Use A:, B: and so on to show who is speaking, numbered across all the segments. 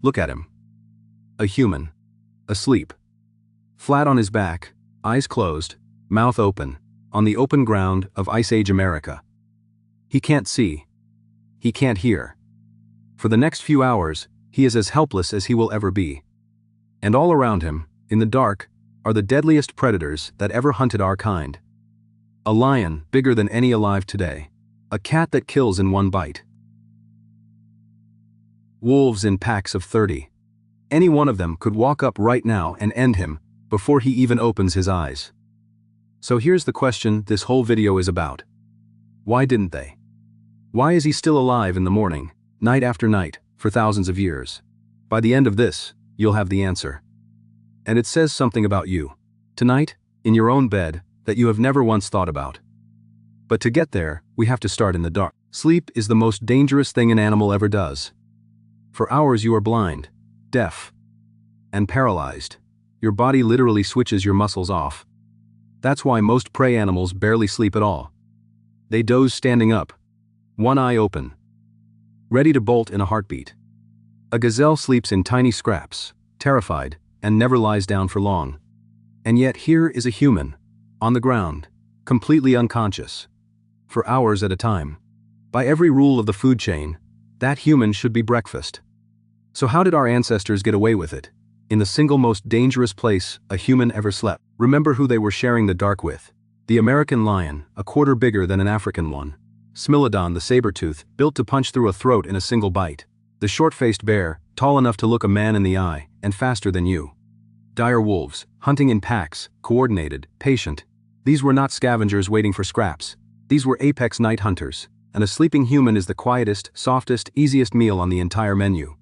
A: Look at him. A human. Asleep. Flat on his back, eyes closed, mouth open, on the open ground of Ice Age America. He can't see. He can't hear. For the next few hours, he is as helpless as he will ever be. And all around him, in the dark, are the deadliest predators that ever hunted our kind. A lion bigger than any alive today. A cat that kills in one bite. Wolves in packs of 30. Any one of them could walk up right now and end him before he even opens his eyes. So here's the question this whole video is about. Why didn't they? Why is he still alive in the morning, night after night, for thousands of years? By the end of this, you'll have the answer. And it says something about you, tonight, in your own bed, that you have never once thought about. But to get there, we have to start in the dark. Sleep is the most dangerous thing an animal ever does. For hours you are blind, deaf, and paralyzed. Your body literally switches your muscles off. That's why most prey animals barely sleep at all. They doze standing up, one eye open, ready to bolt in a heartbeat. A gazelle sleeps in tiny scraps, terrified, and never lies down for long. And yet here is a human, on the ground, completely unconscious, for hours at a time. By every rule of the food chain, that human should be breakfast. So how did our ancestors get away with it? In the single most dangerous place a human ever slept. Remember who they were sharing the dark with. The American lion, a quarter bigger than an African one. Smilodon the saber-tooth, built to punch through a throat in a single bite. The short-faced bear, tall enough to look a man in the eye, and faster than you. Dire wolves, hunting in packs, coordinated, patient. These were not scavengers waiting for scraps. These were apex night hunters, and a sleeping human is the quietest, softest, easiest meal on the entire menu.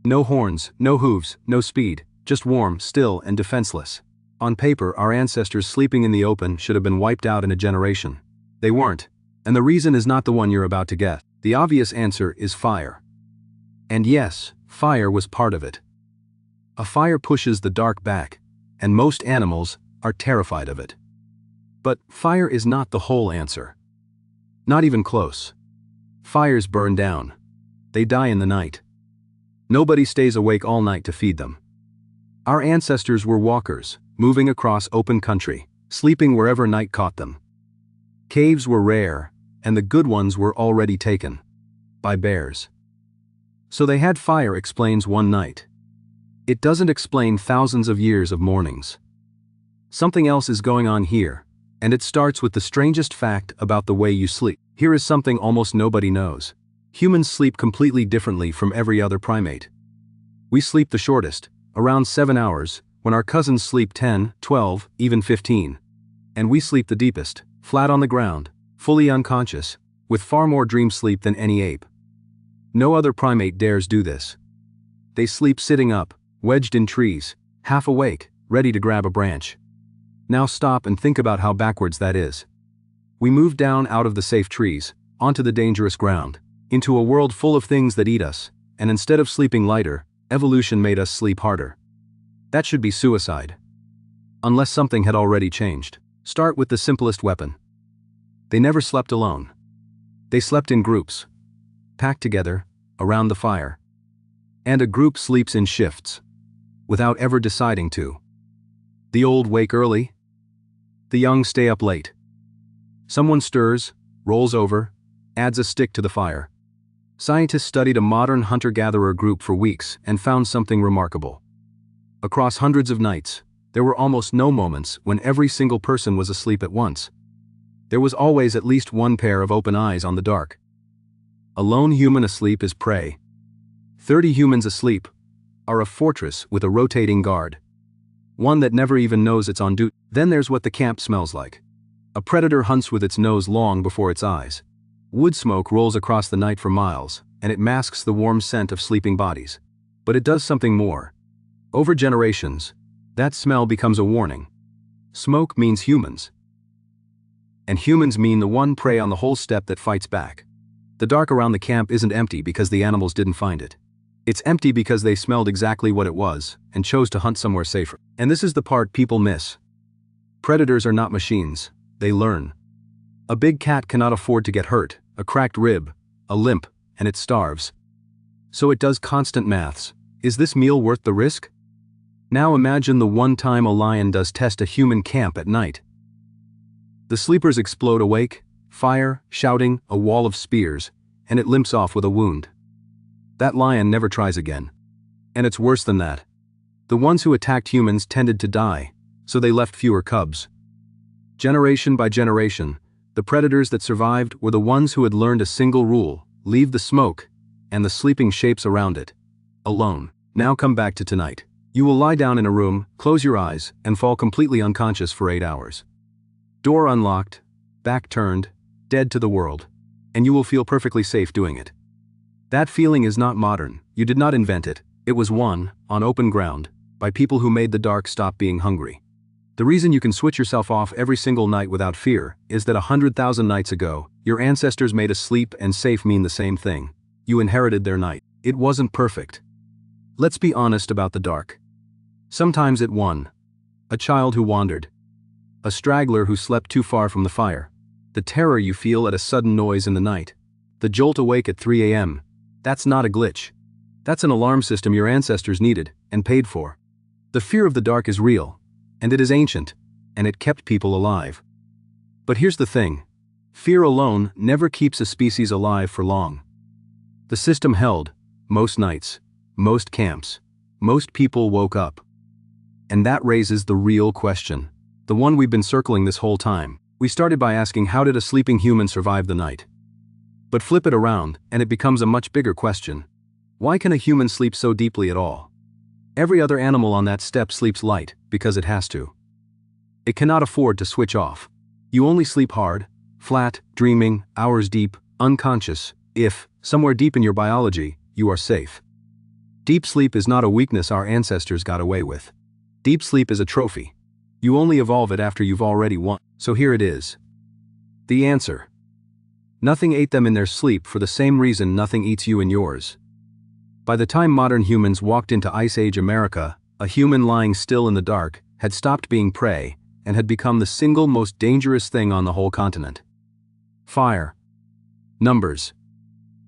A: No horns, no hooves, no speed, just warm, still, and defenseless. On paper, our ancestors sleeping in the open should have been wiped out in a generation. They weren't, and the reason is not the one you're about to guess. The obvious answer is fire. And yes, fire was part of it. A fire pushes the dark back, and most animals are terrified of it. But fire is not the whole answer. Not even close. Fires burn down. They die in the night. Nobody stays awake all night to feed them. Our ancestors were walkers, moving across open country, sleeping wherever night caught them. Caves were rare, and the good ones were already taken. By bears. So they had fire explains one night. It doesn't explain thousands of years of mornings. Something else is going on here, and it starts with the strangest fact about the way you sleep. Here is something almost nobody knows. Humans sleep completely differently from every other primate. We sleep the shortest, around 7 hours, when our cousins sleep 10, 12, even 15. And we sleep the deepest, flat on the ground, fully unconscious, with far more dream sleep than any ape. No other primate dares do this. They sleep sitting up, wedged in trees, half awake, ready to grab a branch. Now stop and think about how backwards that is. We move down out of the safe trees, onto the dangerous ground, into a world full of things that eat us, and instead of sleeping lighter, evolution made us sleep harder. That should be suicide. Unless something had already changed. Start with the simplest weapon. They never slept alone. They slept in groups, packed together, around the fire. And a group sleeps in shifts, without ever deciding to. The old wake early. The young stay up late. Someone stirs, rolls over, adds a stick to the fire. Scientists studied a modern hunter-gatherer group for weeks and found something remarkable. Across hundreds of nights, there were almost no moments when every single person was asleep at once. There was always at least one pair of open eyes on the dark. A lone human asleep is prey. 30 humans asleep are a fortress with a rotating guard. One that never even knows it's on duty. Then there's what the camp smells like. A predator hunts with its nose long before its eyes. Wood smoke rolls across the night for miles, and it masks the warm scent of sleeping bodies. But it does something more. Over generations, that smell becomes a warning. Smoke means humans. And humans mean the one prey on the whole steppe that fights back. The dark around the camp isn't empty because the animals didn't find it. It's empty because they smelled exactly what it was, and chose to hunt somewhere safer. And this is the part people miss. Predators are not machines, they learn. A big cat cannot afford to get hurt, a cracked rib, a limp, and it starves. So it does constant maths. Is this meal worth the risk? Now imagine the one time a lion does test a human camp at night. The sleepers explode awake, fire, shouting, a wall of spears, and it limps off with a wound. That lion never tries again. And it's worse than that. The ones who attacked humans tended to die, so they left fewer cubs. Generation by generation, the predators that survived were the ones who had learned a single rule: leave the smoke and the sleeping shapes around it alone. Now come back to tonight. You will lie down in a room, close your eyes, and fall completely unconscious for 8 hours. Door unlocked, back turned, dead to the world, and you will feel perfectly safe doing it. That feeling is not modern. You did not invent it. It was won, on open ground, by people who made the dark stop being hungry. The reason you can switch yourself off every single night without fear is that 100,000 nights ago, your ancestors made asleep and safe mean the same thing. You inherited their night. It wasn't perfect. Let's be honest about the dark. Sometimes it won. A child who wandered. A straggler who slept too far from the fire. The terror you feel at a sudden noise in the night. The jolt awake at 3 a.m. That's not a glitch. That's an alarm system your ancestors needed and paid for. The fear of the dark is real, and it is ancient, and it kept people alive. But here's the thing. Fear alone never keeps a species alive for long. The system held, most nights, most camps, most people woke up. And that raises the real question. The one we've been circling this whole time. We started by asking, how did a sleeping human survive the night? But flip it around, and it becomes a much bigger question. Why can a human sleep so deeply at all? Every other animal on that step sleeps light, because it has to. It cannot afford to switch off. You only sleep hard, flat, dreaming, hours deep, unconscious, if, somewhere deep in your biology, you are safe. Deep sleep is not a weakness our ancestors got away with. Deep sleep is a trophy. You only evolve it after you've already won. So here it is. The answer. Nothing ate them in their sleep for the same reason nothing eats you in yours. By the time modern humans walked into Ice Age America, a human lying still in the dark had stopped being prey and had become the single most dangerous thing on the whole continent. Fire. Numbers.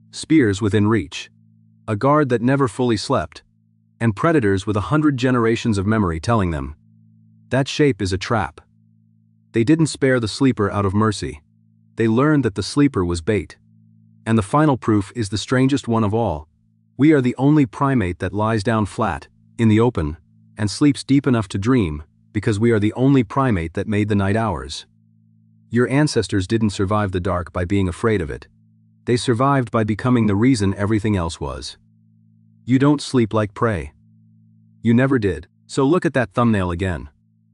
A: Spears within reach. A guard that never fully slept. And predators with 100 generations of memory telling them, that shape is a trap. They didn't spare the sleeper out of mercy. They learned that the sleeper was bait. And the final proof is the strangest one of all. We are the only primate that lies down flat, in the open, and sleeps deep enough to dream, because we are the only primate that made the night ours. Your ancestors didn't survive the dark by being afraid of it. They survived by becoming the reason everything else was. You don't sleep like prey. You never did. So look at that thumbnail again.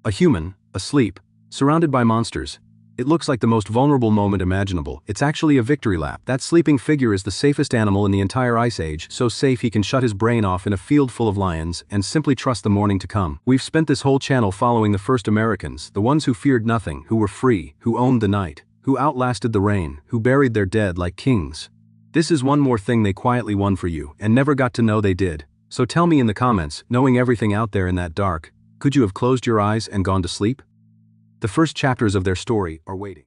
A: A human, asleep, surrounded by monsters. It looks like the most vulnerable moment imaginable. It's actually a victory lap. That sleeping figure is the safest animal in the entire Ice Age, so safe he can shut his brain off in a field full of lions and simply trust the morning to come. We've spent this whole channel following the first Americans, the ones who feared nothing, who were free, who owned the night, who outlasted the rain, who buried their dead like kings. This is one more thing they quietly won for you and never got to know they did. So tell me in the comments, knowing everything out there in that dark, could you have closed your eyes and gone to sleep? The first chapters of their story are waiting.